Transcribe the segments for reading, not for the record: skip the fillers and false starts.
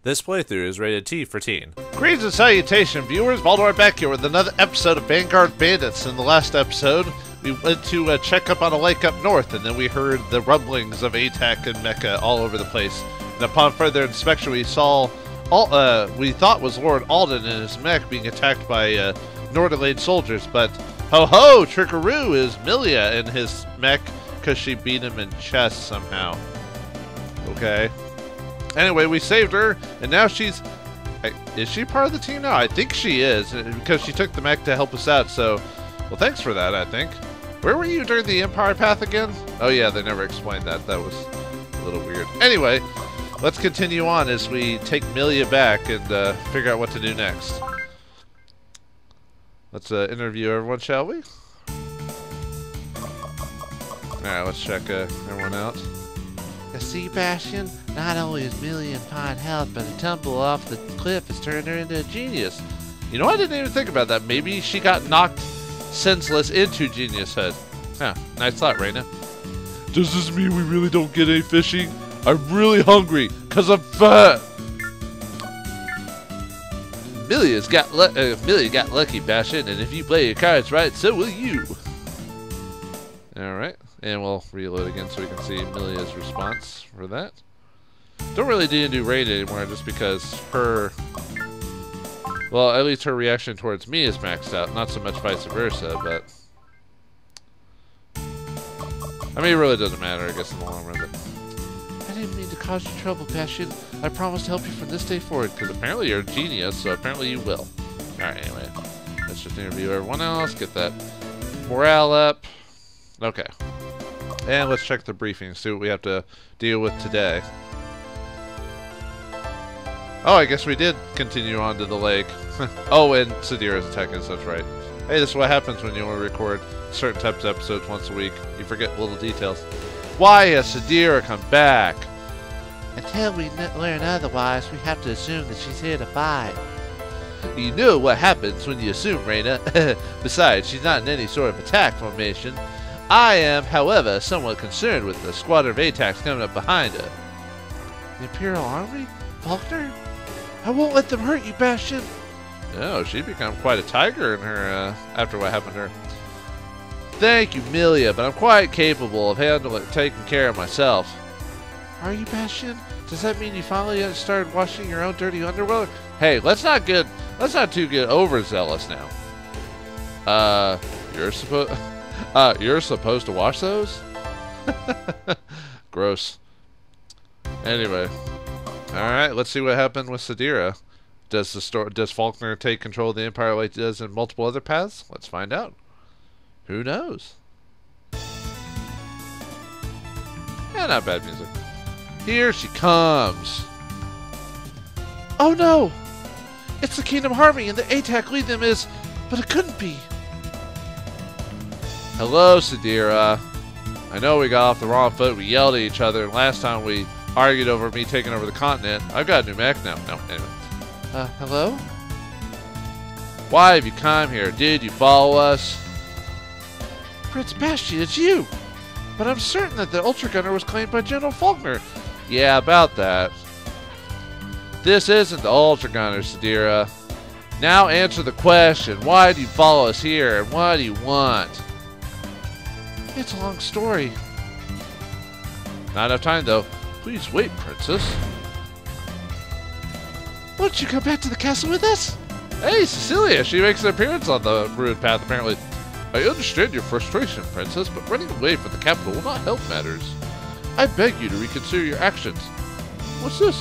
This playthrough is rated T for teen. Greetings and salutation, viewers. Vauldemare back here with another episode of Vanguard Bandits. In the last episode, we went to check up on a lake up north, and then we heard the rumblings of ATAC and mecha all over the place. And upon further inspection, we saw we thought was Lord Alden and his mech being attacked by Norderlade soldiers, but ho-ho, trickaroo is Milea and his mech because she beat him in chess somehow. Okay. Anyway, we saved her, and now she's... Is she part of the team now? I think she is, because she took the mech to help us out, so... Well, thanks for that, I think. Where were you during the Empire Path again? Oh yeah, they never explained that. That was a little weird. Anyway, let's continue on as we take Milea back and figure out what to do next. Let's interview everyone, shall we? Alright, let's check everyone out. You see, Bastion, not only is Milea in fine health, but a tumble off the cliff has turned her into a genius. You know, I didn't even think about that. Maybe she got knocked senseless into Genius Head. Huh, nice thought, Reina. Does this mean we really don't get any fishing? I'm really hungry, because I'm fat. Milea got lucky, Bastion, and if you play your cards right, so will you. Alright. And we'll reload again so we can see Milea's response for that. Don't really need to do raid anymore just because her... Well, at least her reaction towards me is maxed out. Not so much vice versa, but... I mean, it really doesn't matter, I guess, in the long run. But... I didn't mean to cause you trouble, Bastion. I promise to help you from this day forward. Because apparently you're a genius, so apparently you will. Alright, anyway. Let's just interview everyone else, get that morale up. Okay. And let's check the briefing, see what we have to deal with today. Oh, I guess we did continue on to the lake. Oh, and Sadira's attacking us, that's right. Hey, this is what happens when you only record certain types of episodes once a week. You forget little details. Why has Sadira come back? Until we learn otherwise, we have to assume that she's here to fight. You know what happens when you assume, Reina. Besides, she's not in any sort of attack formation. I am, however, somewhat concerned with the squadron of ATACs coming up behind her. The Imperial Army? Faulkner? I won't let them hurt you, Bastion. No, she'd become quite a tiger in her, after what happened to her. Thank you, Milea, but I'm quite capable of taking care of myself. Are you, Bastion? Does that mean you finally started washing your own dirty underwear? Hey, let's not get overzealous now. You're supposed to wash those? Gross. Anyway. Alright, let's see what happened with Sadira. Does Faulkner take control of the Empire like he does in multiple other paths? Let's find out. Who knows? Yeah, not bad music. Here she comes. Oh no! It's the Kingdom Army and the ATAC lead them is... But it couldn't be. Hello, Sadira. I know we got off the wrong foot. We yelled at each other, and last time we argued over me taking over the continent. I've got a new mech now. No, anyway. Hello? Why have you come here? Did you follow us? Prince Bastion, it's you! But I'm certain that the Ultra Gunner was claimed by General Faulkner. Yeah, about that. This isn't the Ultra Gunner, Sadira. Now answer the question. Why do you follow us here, and what do you want? It's a long story. Not enough time, though. Please wait, Princess. Won't you come back to the castle with us? Hey, Cecilia! She makes an appearance on the Ruined Path, apparently. I understand your frustration, Princess, but running away from the capital will not help matters. I beg you to reconsider your actions. What's this?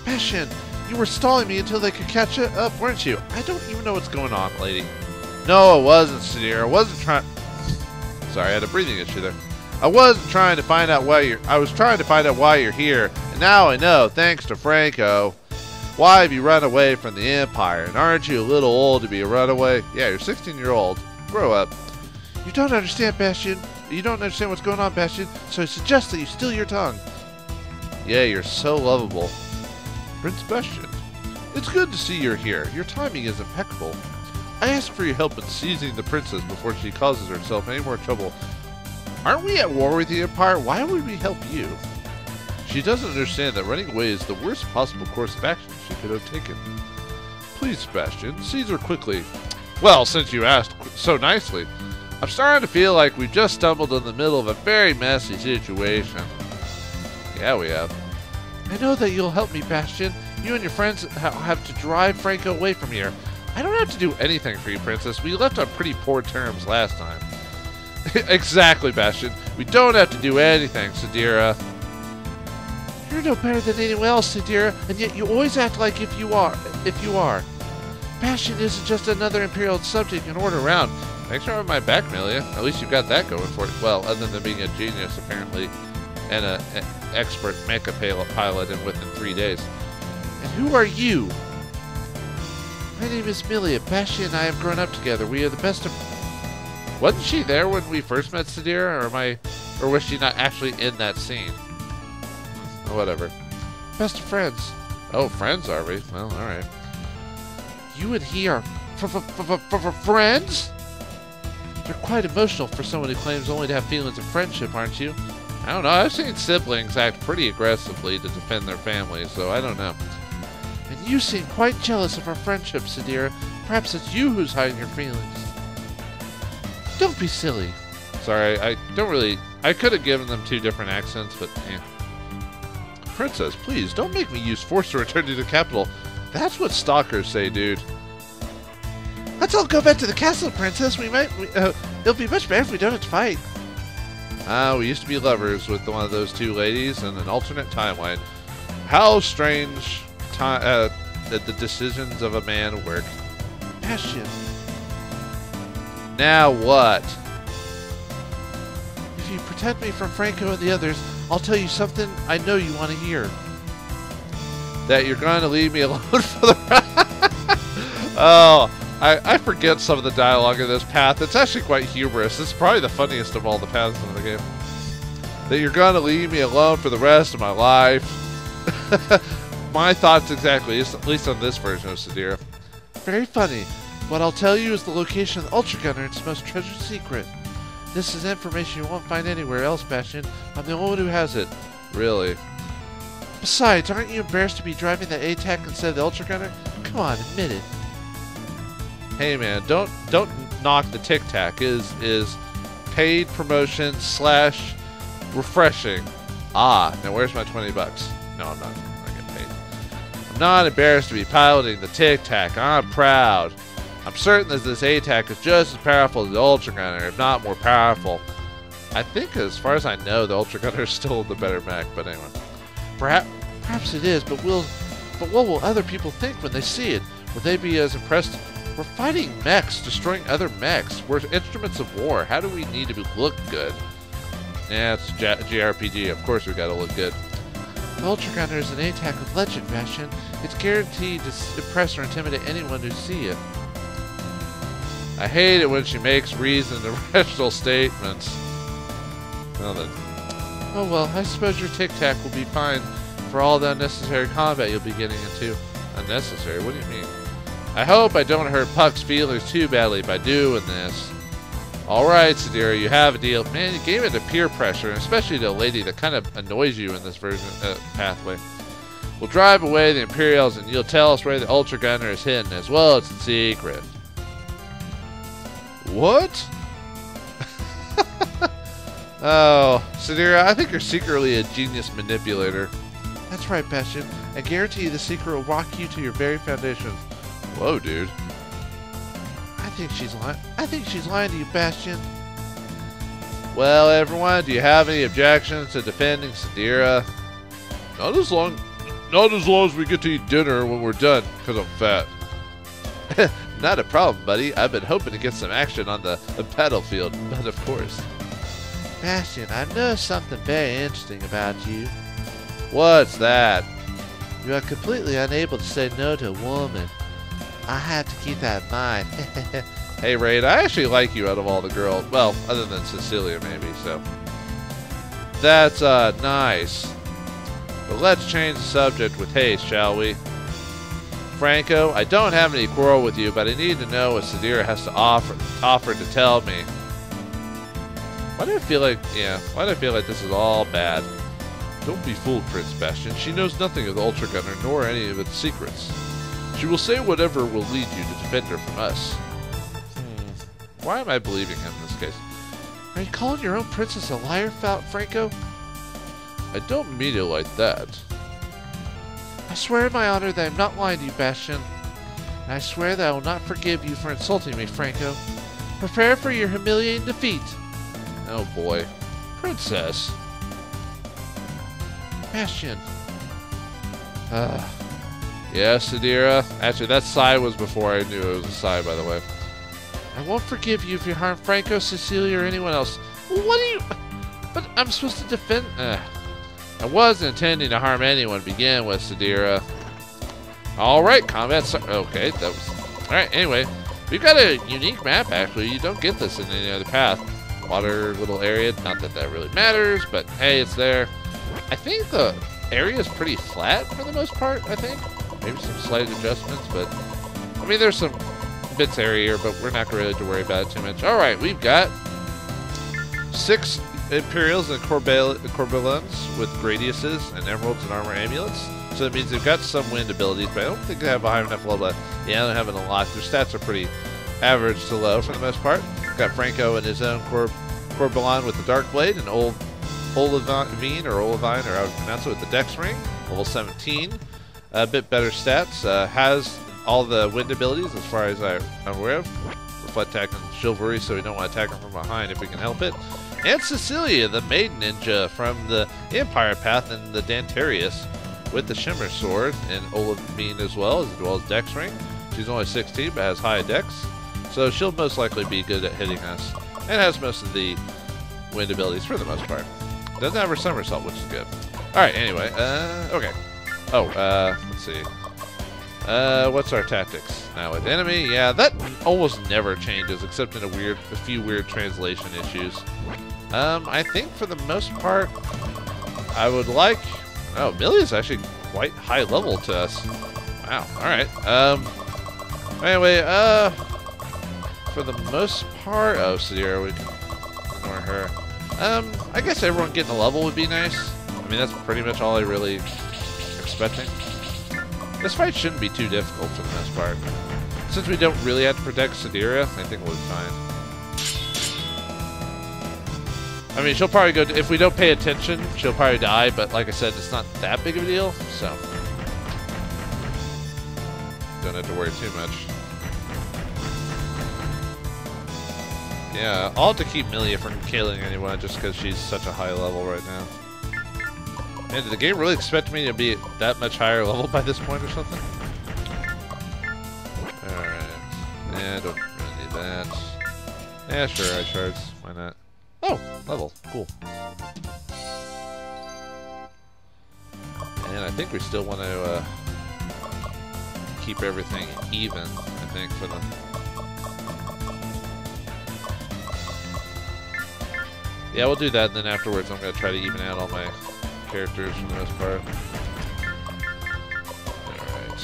Bastion, you were stalling me until they could catch up, weren't you? I don't even know what's going on, lady. No, it wasn't, Sadira. I wasn't trying... Sorry, I had a breathing issue there. I wasn't trying to find out why you're... I was trying to find out why you're here, and now I know, thanks to Franco. Why have you run away from the Empire? And aren't you a little old to be a runaway? Yeah, you're 16-year-old. Grow up. You don't understand, Bastion. You don't understand what's going on, Bastion, so I suggest that you still your tongue. Yeah, you're so lovable. Prince Bastion, it's good to see you're here. Your timing is impeccable. I asked for your help in seizing the princess before she causes herself any more trouble. Aren't we at war with the Empire? Why would we help you? She doesn't understand that running away is the worst possible course of action she could have taken. Please, Sebastian, seize her quickly. Well, since you asked so nicely, I'm starting to feel like we've just stumbled in the middle of a very messy situation. Yeah, we have. I know that you'll help me, Bastion. You and your friends have to drive Franco away from here. I don't have to do anything for you, Princess. We left on pretty poor terms last time. Exactly, Bastion. We don't have to do anything, Sadira. You're no better than anyone else, Sadira, and yet you always act like if you are. Bastion isn't just another Imperial subject in order around. Thanks for having my back, Milea. At least you've got that going for it. Well, other than being a genius, apparently, and an expert mecha pilot within 3 days. And who are you? My name is Milea. Pharastia and I have grown up together. We are the best of... Wasn't she there when we first met Sadira, or was she not actually in that scene? Whatever. Best of friends. Oh, friends, are we? Well, alright. You and he are friends? You're quite emotional for someone who claims only to have feelings of friendship, aren't you? I don't know. I've seen siblings act pretty aggressively to defend their families, so I don't know. And you seem quite jealous of our friendship, Sadira. Perhaps it's you who's hiding your feelings. Don't be silly. Sorry, I could have given them 2 different accents, but eh. Princess, please, don't make me use force to return to the capital. That's what stalkers say, dude. Let's all go back to the castle, Princess. It'll be much better if we don't have to fight. We used to be lovers with one of those 2 ladies in an alternate timeline. How strange that the decisions of a man work. Passion. Now what? If you protect me from Franco and the others, I'll tell you something I know you want to hear. That you're going to leave me alone for the Oh, I forget some of the dialogue in this path. It's actually quite humorous. It's probably the funniest of all the paths in the game. That you're going to leave me alone for the rest of my life. My thoughts exactly, at least on this version of Sadira. Very funny. What I'll tell you is the location of the Ultra Gunner. It's the most treasured secret. This is information you won't find anywhere else, Bastion. I'm the only one who has it. Really? Besides, aren't you embarrassed to be driving the ATAC instead of the Ultra Gunner? Come on, admit it. Hey man, don't knock the Tic Tac. Is paid promotion / refreshing. Ah, now where's my 20 bucks? No, I'm not getting paid. I'm not embarrassed to be piloting the Tic Tac. I'm proud. I'm certain that this ATAC is just as powerful as the Ultra Gunner, if not more powerful. I think, as far as I know, the Ultra Gunner is still the better mech, but anyway. Perhaps it is, but what will other people think when they see it? Will they be as impressed? We're fighting mechs, destroying other mechs. We're instruments of war. How do we need to look good? Yeah, it's JRPG. Of course we gotta look good. The Ultra Gunner is an ATAC of legend, Bastion. It's guaranteed to impress or intimidate anyone who sees it. I hate it when she makes reasoned and rational statements. Well then. Oh well, I suppose your Tic Tac will be fine for all the unnecessary combat you'll be getting into. Unnecessary? What do you mean? I hope I don't hurt Puck's feelings too badly by doing this. Alright, Sadira, you have a deal. Man, you gave it to peer pressure, and especially to a lady that kind of annoys you in this version pathway. We'll drive away the Imperials, and you'll tell us where the Ultra Gunner is hidden, as well as its secret. What? Oh, Sadira, I think you're secretly a genius manipulator. That's right, Bastion. I guarantee you the secret will rock you to your very foundations. Whoa, dude. I think she's lying to you, Bastion. Well, everyone, do you have any objections to defending Sadira? Not as long as we get to eat dinner when we're done, because I'm fat. Not a problem, buddy. I've been hoping to get some action on the battlefield, but of course. Bastion, I've noticed something very interesting about you. What's that? You are completely unable to say no to a woman. I have to keep that in mind. Hey, Raid, I actually like you out of all the girls. Well, other than Cecilia, maybe, so. That's, nice. But let's change the subject with haste, shall we? Franco, I don't have any quarrel with you, but I need to know what Sadira has to offer to tell me. Why do I feel like this is all bad? Don't be fooled, Prince Bastion. She knows nothing of the Ultra Gunner, nor any of its secrets. She will say whatever will lead you to defend her from us. Why am I believing him in this case? Are you calling your own princess a liar, Franco? I don't mean it like that. I swear in my honor that I'm not lying to you, Bastion. And I swear that I will not forgive you for insulting me, Franco. Prepare for your humiliating defeat. Oh boy. Princess. Bastion. Yeah, Sadira. Actually, that sigh was before I knew it was a sigh, by the way. I won't forgive you if you harm Franco, Cecilia, or anyone else. Well, what are you... But I'm supposed to defend... I wasn't intending to harm anyone to begin with, Sadira. Alright, combat... Okay, that was... Alright, anyway. We've got a unique map, actually. You don't get this in any other path. Water little area. Not that that really matters, but hey, it's there. I think the area is pretty flat for the most part, I think. Maybe some slight adjustments, but... I mean, there's some bits area here, but we're not really to worry about it too much. Alright, we've got 6 Imperials and Corbellons with Gradiuses and Emeralds and Armor Amulets. So that means they've got some wind abilities, but I don't think they have a high enough level. Yeah, they don't have it a lot. Their stats are pretty average to low for the most part. Got Franco and his own Corbellon with the Dark Blade, and Olivine, or Olivine, or how to pronounce it, with the Dex Ring, level 17. A bit better stats. Has all the wind abilities as far as I'm aware of. Reflect attack and chivalry, so we don't want to attack them from behind if we can help it. And Cecilia, the maiden ninja from the Empire Path and the Dantarius, with the Shimmer Sword, and Olivine as well as Dex Ring. She's only 16 but has high Dex, so she'll most likely be good at hitting us, and has most of the wind abilities for the most part. Doesn't have her somersault, which is good. Alright, anyway, okay. Let's see. What's our tactics now with enemy? Yeah, that almost never changes, except in a few weird translation issues. I think for the most part, I would like... Oh, Milea's actually quite high level to us. Wow, alright. Anyway, for the most part... Oh, Sadira, we can ignore her. I guess everyone getting a level would be nice. I mean, that's pretty much all I really expecting. This fight shouldn't be too difficult for the most part. Since we don't really have to protect Sadira, I think we'll be fine. I mean, she'll probably go... If we don't pay attention, she'll probably die, but like I said, it's not that big of a deal, so... Don't have to worry too much. Yeah, I'll have to keep Milea from killing anyone just because she's such a high level right now. Man, did the game really expect me to be that much higher level by this point or something? Alright. Yeah, don't really need that. Yeah, sure, ice shards. Why not? Oh, level. Cool. And I think we still want to keep everything even, I think, for the... Yeah, we'll do that, and then afterwards I'm going to try to even out all my characters for the most part. Alright.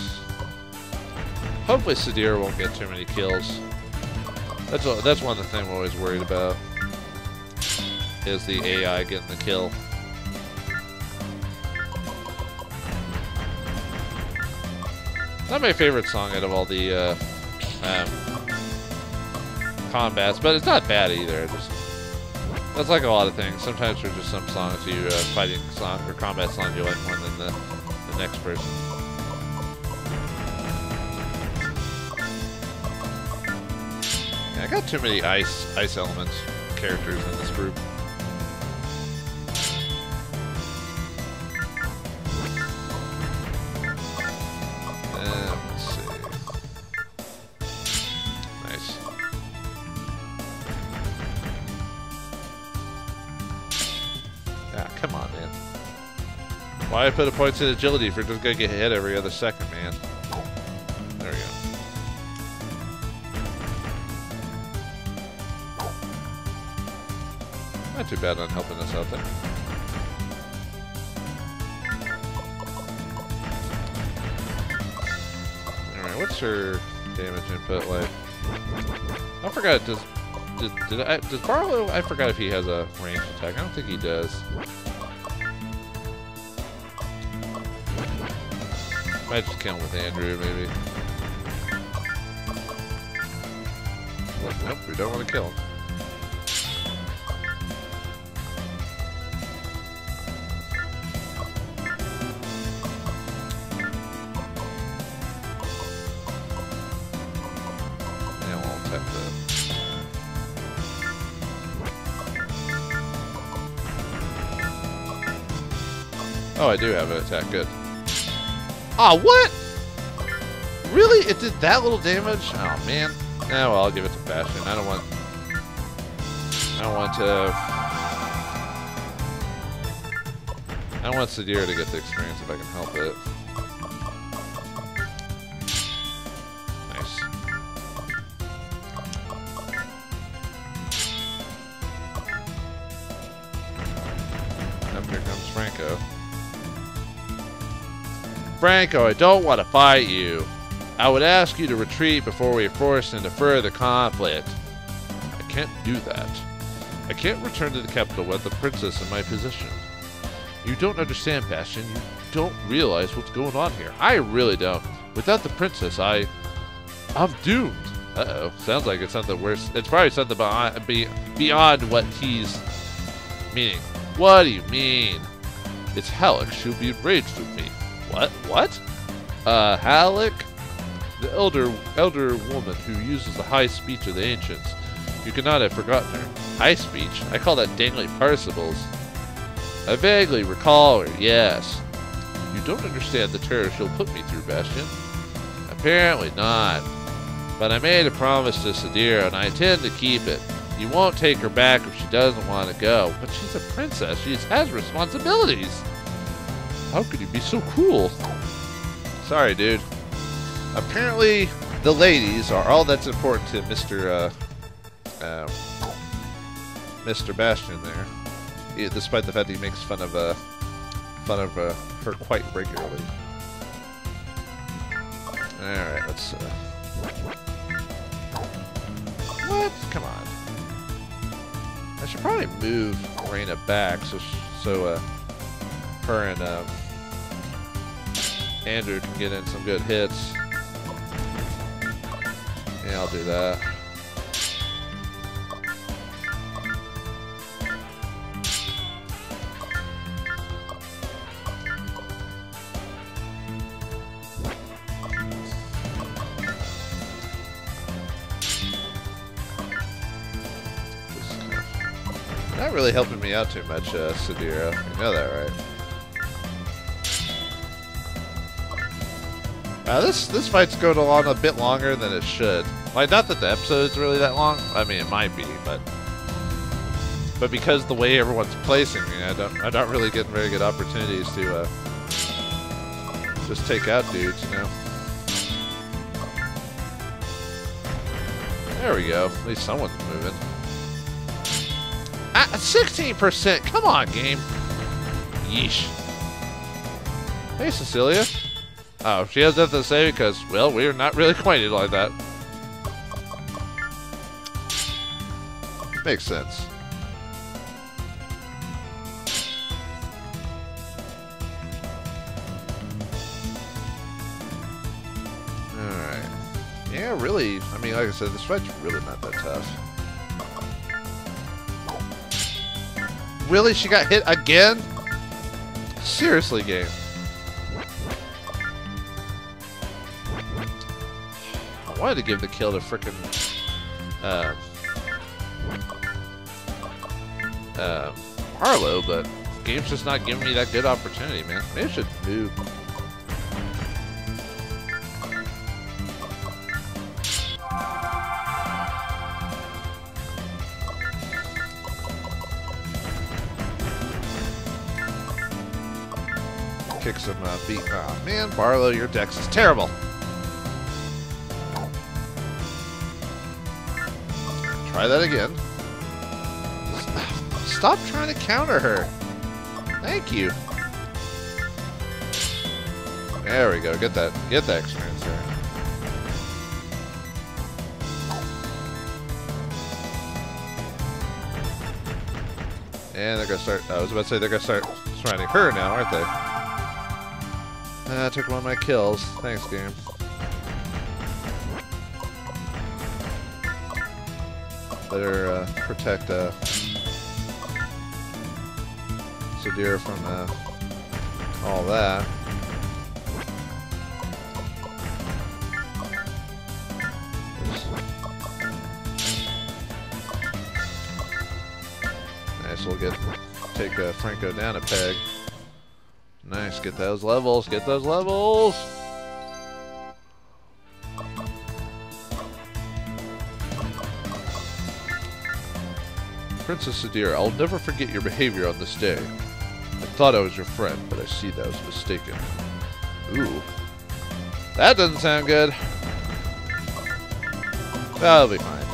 Hopefully Sadira won't get too many kills. That's one of the things I'm always worried about. Is the AI getting the kill. Not my favorite song out of all the combats, but it's not bad either. That's like a lot of things. Sometimes there's just some songs you fighting song or combat song you like more than the next person. Yeah, I got too many ice elements characters in this group. Let's see. Nice. Ah, come on, man. Why I put a points in agility if we're just gonna get hit every other second, man? There we go. Not too bad on helping us out there. Alright, what's her damage input like? I forgot, does Barlow, I forgot if he has a ranged attack. I don't think he does. Might just kill him with Andrew, maybe. Nope, we don't want to kill him. Yeah, we'll tap that. Oh, I do have an attack. Good. Ah, what? Really? It did that little damage? Oh, man. Nah, well, I'll give it to Bastion. I don't want Sadir to get the experience if I can help it. Nice. Up here comes Franco. Franco, I don't want to fight you. I would ask you to retreat before we are forced into further conflict. I can't do that. I can't return to the capital with the princess in my possession. You don't understand, Bastion. You don't realize what's going on here. I really don't. Without the princess, I'm doomed. Uh-oh. Sounds like it's something worse. It's probably something beyond what he's meaning. What do you mean? It's Halleck. She'll be enraged with me. What? What? Halleck? The elder woman who uses the high speech of the ancients. You cannot have forgotten her. High speech? I call that dangly participles. I vaguely recall her, yes. You don't understand the terror she'll put me through, Bastion. Apparently not. But I made a promise to Sadir, and I intend to keep it. You won't take her back if she doesn't want to go. But she's a princess. She has responsibilities. How could you be so cruel? Sorry, dude. Apparently, the ladies are all that's important to Mr. Bastion there. Yeah, despite the fact that he makes fun of her quite regularly. Alright, let's what? Come on. I should probably move Reyna back so her and Andrew can get in some good hits. Yeah, I'll do that. Not really helping me out too much, Sadira. You know that, right? This fight's going along a bit longer than it should. Like, not that the episode's really that long. I mean, it might be, but because the way everyone's placing me, I'm not really getting very good opportunities to just take out dudes, you know. There we go. At least someone's moving. 16%. Come on, game. Yeesh. Hey, Cecilia. Oh, she has nothing to say because, well, we're not really acquainted like that. Makes sense. Alright. Yeah, really, I mean, like I said, this fight's really not that tough. Really? She got hit again? Seriously, game. I wanted to give the kill to frickin' Harlow, but the game's just not giving me that good opportunity, man. Maybe I should move. Kick some beat. Oh, man, Barlow, your dex is terrible. Try that again. Stop trying to counter her. Thank you. There we go. Get that experience there. And they're gonna start. I was about to say they're gonna start surrounding her now, aren't they? I took one of my kills. Thanks, game. Better protect Sadir from all that. Nice, we'll take Franco down a peg. Nice, get those levels, get those levels! Princess Sadir, I'll never forget your behavior on this day. I thought I was your friend, but I see that I was mistaken. Ooh. That doesn't sound good. That'll be fine.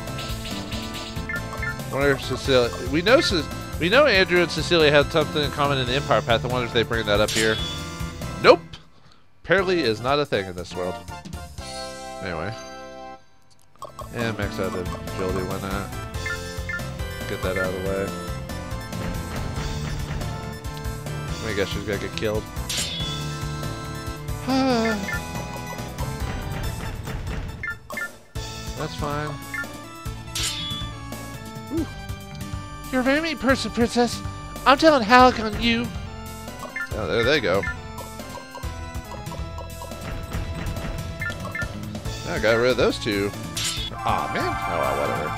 Wonder if Cecilia... We know Andrew and Cecilia had something in common in the Empire Path. I wonder if they bring that up here. Nope! Apparently is not a thing in this world. Anyway. And max out the agility, why not? Get that out of the way. I guess she's gonna get killed. That's fine. Whew. You're a very mean person, Princess. I'm telling Halleck on you. Oh, there they go. I got rid of those two. Aw, man. Oh, well, whatever.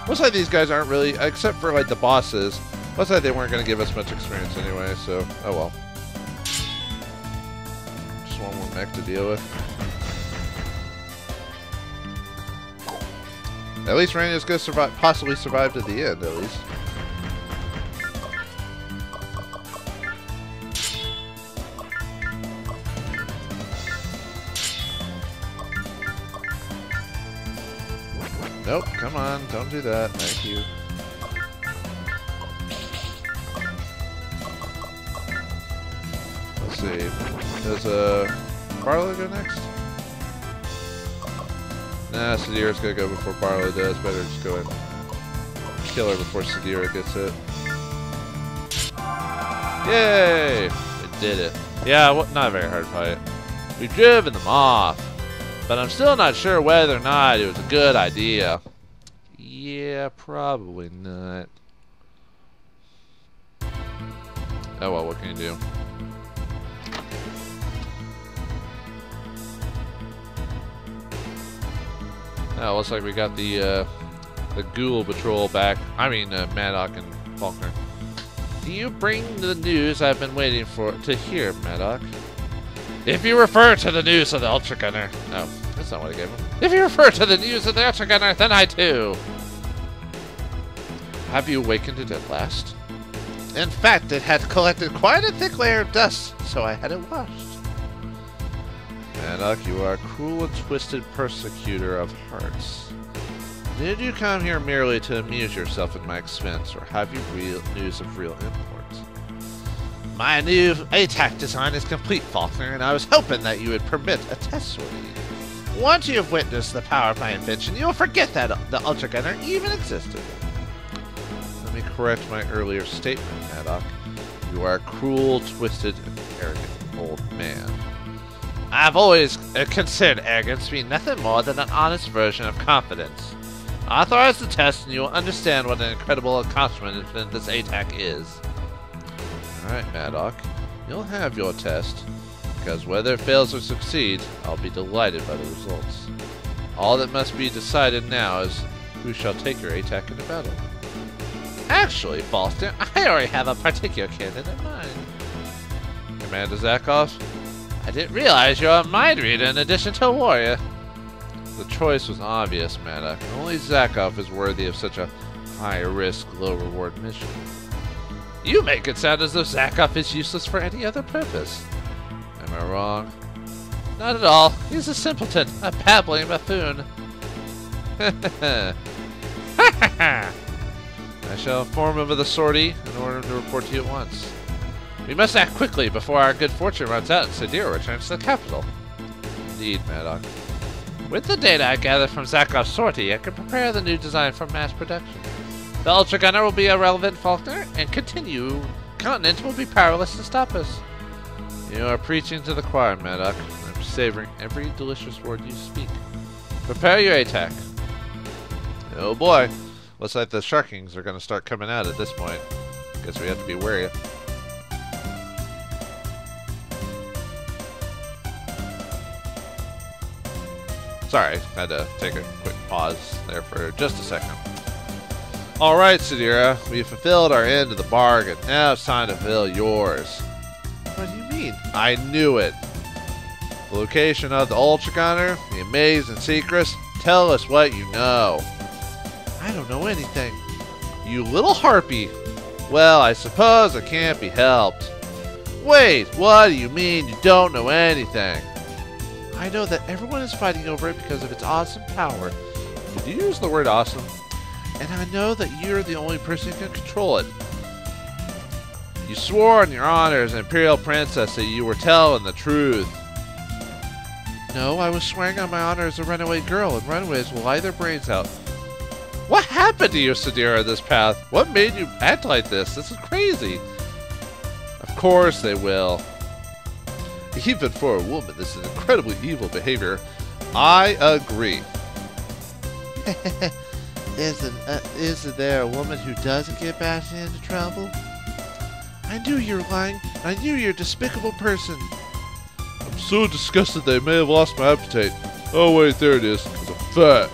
Looks like these guys aren't really, except for like the bosses, looks like they weren't going to give us much experience anyway, so, oh well. Just one more mech to deal with. At least Ranya's going to survive, possibly survive to the end, at least. Nope, come on, don't do that. Thank you. Let's see. Does Barlow go next? Nah, Sadira's gonna go before Barlow does. Better just go and kill her before Sadira gets it. Yay! We did it. Yeah, well, not a very hard fight. We've driven them off. But I'm still not sure whether or not it was a good idea. Yeah, probably not. Oh well, what can you do? Oh, looks like we got the Ghoul Patrol back. I mean, Maddock and Faulkner. Do you bring the news I've been waiting for to hear, Maddock? If you refer to the news of the Ultra Gunner... No, that's not what I gave him. If you refer to the news of the Ultra Gunner, then I too. Have you awakened it at last? In fact, it had collected quite a thick layer of dust, so I had it washed. Maddock, you are a cruel and twisted persecutor of hearts. Did you come here merely to amuse yourself at my expense, or have you real news of real import? My new ATAC design is complete, Faulkner, and I was hoping that you would permit a test sortie. Once you have witnessed the power of my invention, you'll forget that the Ultra Gunner even existed. Let me correct my earlier statement, Maddock. You are a cruel, twisted, and arrogant old man. I've always considered arrogance to be nothing more than an honest version of confidence. Authorize the test and you will understand what an incredible accomplishment this ATAC is. Alright, Maddock. You'll have your test, because whether it fails or succeeds, I'll be delighted by the results. All that must be decided now is who shall take your ATAC into battle. Actually, Faulkner, I already have a particular candidate in mind. Commander Zakov? I didn't realize you're a mind reader in addition to a warrior. The choice was obvious, Maddock. Only Zakov is worthy of such a high-risk, low-reward mission. You make it sound as though Zakov is useless for any other purpose. Am I wrong? Not at all. He's a simpleton, a babbling buffoon. I shall inform him of the sortie and order him to report to you at once. We must act quickly before our good fortune runs out and Sadira returns to the capital. Indeed, Maddock. With the data I gathered from Zakov's sortie, I can prepare the new design for mass production. The Ultra Gunner will be irrelevant, Faulkner, and Continent will be powerless to stop us. You are preaching to the choir, Maddox. I'm savoring every delicious word you speak. Prepare your ATAC. Oh boy. Looks like the Sharkings are going to start coming out at this point. Guess we have to be wary. Sorry, had to take a quick pause there for just a second. Alright, Sadira, we fulfilled our end of the bargain. Now it's time to fulfill yours. What do you mean? I knew it. The location of the Ultra Gunner, the amazing secrets. Tell us what you know. I don't know anything. You little harpy. Well, I suppose it can't be helped. Wait, what do you mean you don't know anything? I know that everyone is fighting over it because of its awesome power. Did you use the word awesome? And I know that you're the only person who can control it. You swore on your honor as an Imperial Princess that you were telling the truth. No, I was swearing on my honor as a runaway girl, and runaways will lie their brains out. What happened to you, Sadira, this path? What made you act like this? This is crazy. Of course they will. Even for a woman, this is incredibly evil behavior. I agree. Isn't there a woman who doesn't get back into trouble? I knew you were lying. I knew you're a despicable person. I'm so disgusted that I may have lost my appetite. Oh wait, there it is. 'Cause I'm fat.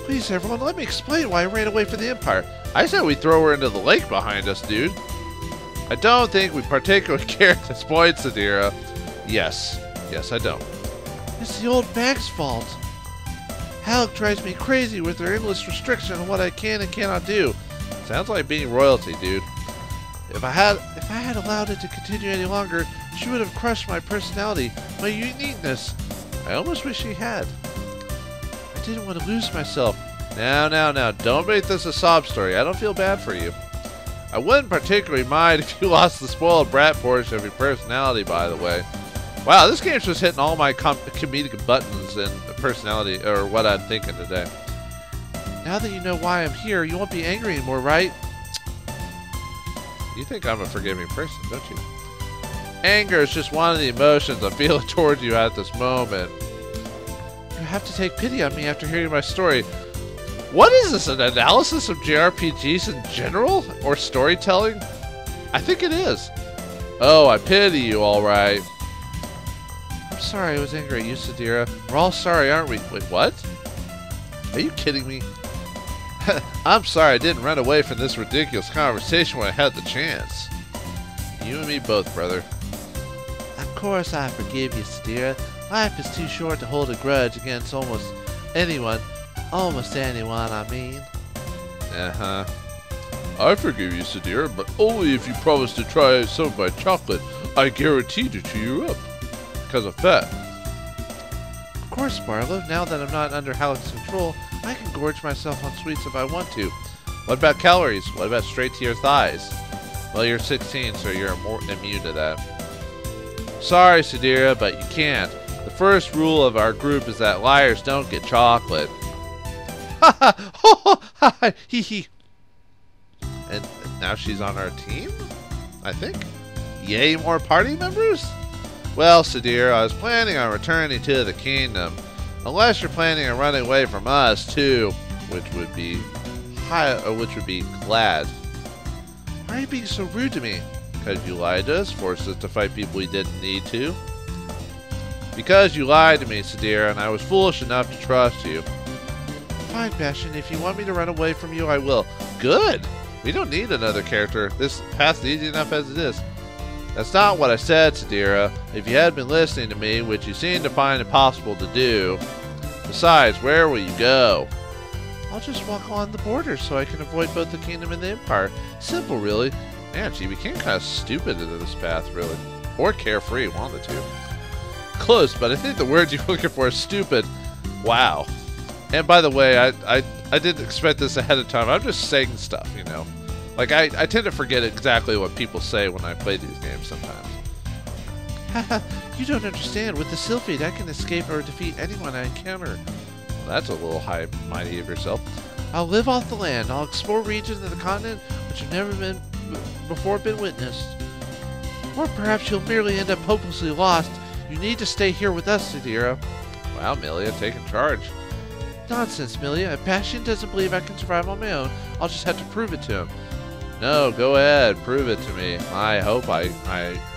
Please, everyone, let me explain why I ran away from the Empire. I said we throw her into the lake behind us, dude. I don't think we particularly care at this point, Sadira. Yes, I don't. It's the old bag's fault. Halleck drives me crazy with her endless restriction on what I can and cannot do. Sounds like being royalty, dude. If I had allowed it to continue any longer, she would have crushed my personality, my uniqueness. I almost wish she had. I didn't want to lose myself. Now, don't make this a sob story. I don't feel bad for you. I wouldn't particularly mind if you lost the spoiled brat portion of your personality, by the way. Wow, this game's just hitting all my comedic buttons and personality, or what I'm thinking today. Now that you know why I'm here, you won't be angry anymore, right? You think I'm a forgiving person, don't you? Anger is just one of the emotions I'm feeling towards you at this moment. You have to take pity on me after hearing my story. What is this, an analysis of JRPGs in general? Or storytelling? I think it is. Oh, I pity you, alright. I'm sorry I was angry at you, Sadira. We're all sorry, aren't we? Wait, what? Are you kidding me? I'm sorry I didn't run away from this ridiculous conversation when I had the chance. You and me both, brother. Of course I forgive you, Sadira. Life is too short to hold a grudge against almost anyone. Almost anyone, I mean. Uh-huh. I forgive you, Sadira, but only if you promise to try some of my chocolate. I guarantee to cheer you up. Because I'm fat. Of course, Barlow. Now that I'm not under Halleck's control, I can gorge myself on sweets if I want to. What about calories? What about straight to your thighs? Well, you're 16, so you're more immune to that. Sorry, Sadira, but you can't. The first rule of our group is that liars don't get chocolate. Ha ha! Ho ho! Hee hee! And now she's on our team? I think. Yay, more party members? Well, Sadira, I was planning on returning to the kingdom. Unless you're planning on running away from us, too. Which would be glad. Why are you being so rude to me? Because you lied to us, forced us to fight people we didn't need to. Because you lied to me, Sadira, and I was foolish enough to trust you. Fine, Bastion. If you want me to run away from you, I will. Good! We don't need another character. This path's easy enough as it is. That's not what I said, Sadira. If you had been listening to me, which you seem to find impossible to do. Besides, where will you go? I'll just walk along the border so I can avoid both the kingdom and the empire. Simple, really. Man, she became kind of stupid into this path, really. Or carefree, one of the two. Close, but I think the word you're looking for is stupid. Wow. And by the way, I didn't expect this ahead of time. I'm just saying stuff, you know. Like, I tend to forget exactly what people say when I play these games sometimes. Haha, you don't understand. With the Sylphid, I can escape or defeat anyone I encounter. Well, that's a little high-mighty of yourself. I'll live off the land. I'll explore regions of the continent which have never been before been witnessed. Or perhaps you'll merely end up hopelessly lost. You need to stay here with us, Sadira. Wow, Milea, taking charge. Nonsense, Milea. If Bastion doesn't believe I can survive on my own, I'll just have to prove it to him. No, go ahead, prove it to me. I hope I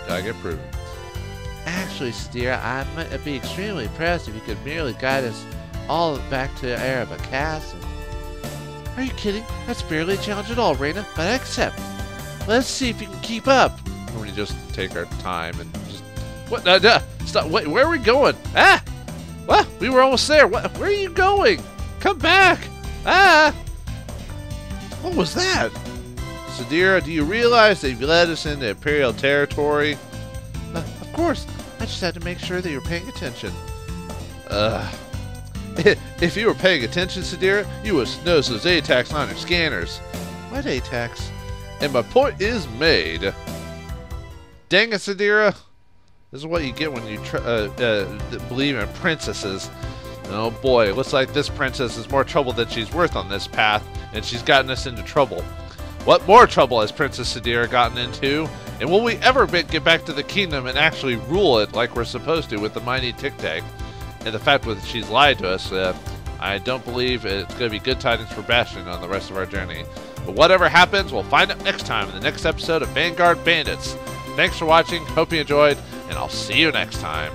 get proven. Actually, Sadira, I'd be extremely impressed if you could merely guide us all back to the era of a castle. Are you kidding? That's barely a challenge at all, Reina, but I accept. Let's see if you can keep up. Or we just take our time and just... What? Stop. Wait, where are we going? Ah! What? We were almost there. What? Where are you going? Come back! Ah! What was that? Sadira, do you realize they've led us into Imperial territory? Of course. I just had to make sure that you're paying attention. If you were paying attention, Sadira, you would notice those ATACs on your scanners. What ATACs? And my point is made. Dang it, Sadira. This is what you get when you believe in princesses. Oh boy, looks like this princess is more trouble than she's worth on this path, and she's gotten us into trouble. What more trouble has Princess Sadira gotten into? And will we ever get back to the kingdom and actually rule it like we're supposed to with the mighty Tic-Tac? And the fact that she's lied to us, I don't believe it's going to be good tidings for Bastion on the rest of our journey. But whatever happens, we'll find out next time in the next episode of Vanguard Bandits. Thanks for watching, hope you enjoyed, and I'll see you next time.